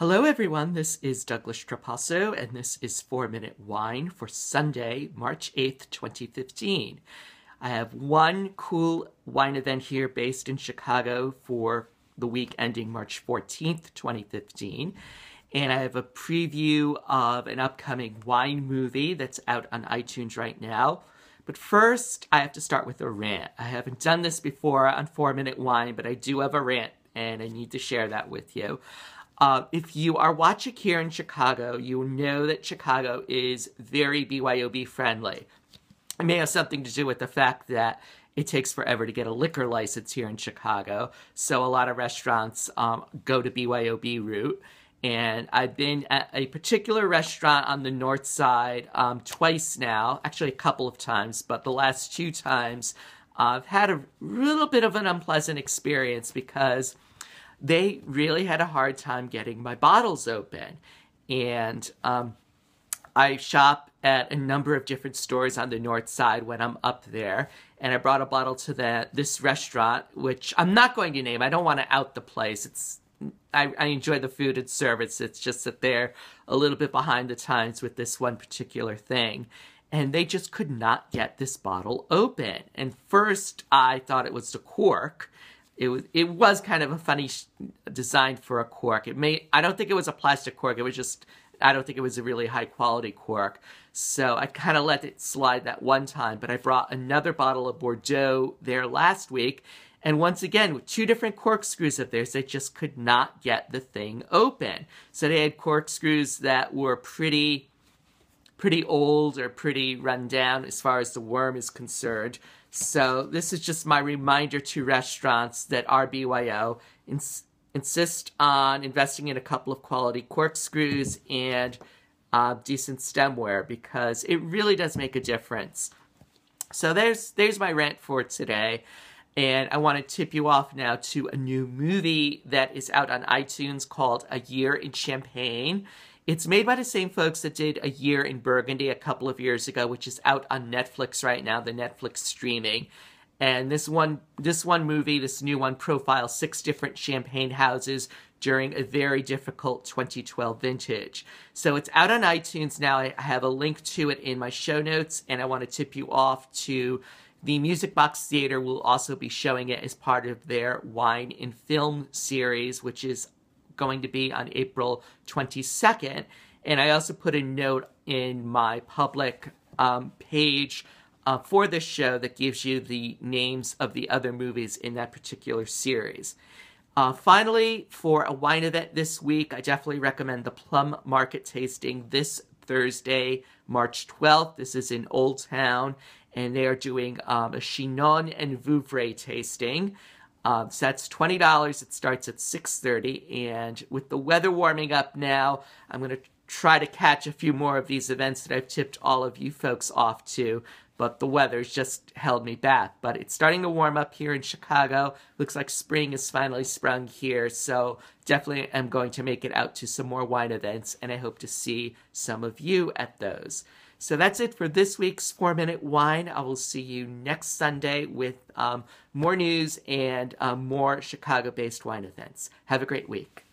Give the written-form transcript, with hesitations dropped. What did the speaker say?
Hello everyone, this is Douglas Trapasso, and this is 4-Minute Wine for Sunday, March 8th, 2015. I have one cool wine event here based in Chicago for the week ending March 14th, 2015. And I have a preview of an upcoming wine movie that's out on iTunes right now. But first, I have to start with a rant. I haven't done this before on 4-Minute Wine, but I do have a rant, and I need to share that with you. If you are watching here in Chicago, you know that Chicago is very BYOB friendly. It may have something to do with the fact that it takes forever to get a liquor license here in Chicago, so a lot of restaurants go to BYOB route. And I've been at a particular restaurant on the north side twice now, actually a couple of times, but the last two times I've had a little bit of an unpleasant experience because they really had a hard time getting my bottles open. And I shop at a number of different stores on the north side when I'm up there. And I brought a bottle to this restaurant, which I'm not going to name. I don't want to out the place. I enjoy the food and service. It's just that they're a little bit behind the times with this one particular thing. And they just could not get this bottle open. And first, I thought it was the cork. It was kind of a funny design for a cork. I don't think it was a plastic cork. It was just, I don't think it was a really high quality cork. So I kind of let it slide that one time. But I brought another bottle of Bordeaux there last week. And once again, with two different corkscrews of theirs, they just could not get the thing open. So they had corkscrews that were pretty old or pretty run down as far as the worm is concerned. So this is just my reminder to restaurants that are BYO. Insist on investing in a couple of quality corkscrews and decent stemware, because it really does make a difference. So there's my rant for today. And I want to tip you off now to a new movie that is out on iTunes called A Year in Champagne. It's made by the same folks that did A Year in Burgundy a couple of years ago, which is out on Netflix right now, the Netflix streaming. And this movie, this new one, profiles 6 different champagne houses during a very difficult 2012 vintage. So it's out on iTunes now. I have a link to it in my show notes, and I want to tip you off to the Music Box Theater will also be showing it as part of their Wine and Film series, which is going to be on April 22nd. And I also put a note in my public page for this show that gives you the names of the other movies in that particular series. Finally, for a wine event this week, I definitely recommend the Plum Market Tasting this Thursday, March 12th. This is in Old Town, and they are doing a Chinon and Vouvray tasting. So that's $20. It starts at 6:30, and with the weather warming up now, I'm going to try to catch a few more of these events that I've tipped all of you folks off to, but the weather's just held me back. But it's starting to warm up here in Chicago. Looks like spring has finally sprung here, so definitely am going to make it out to some more wine events, and I hope to see some of you at those. So that's it for this week's 4-Minute Wine. I will see you next Sunday with more news and more Chicago-based wine events. Have a great week.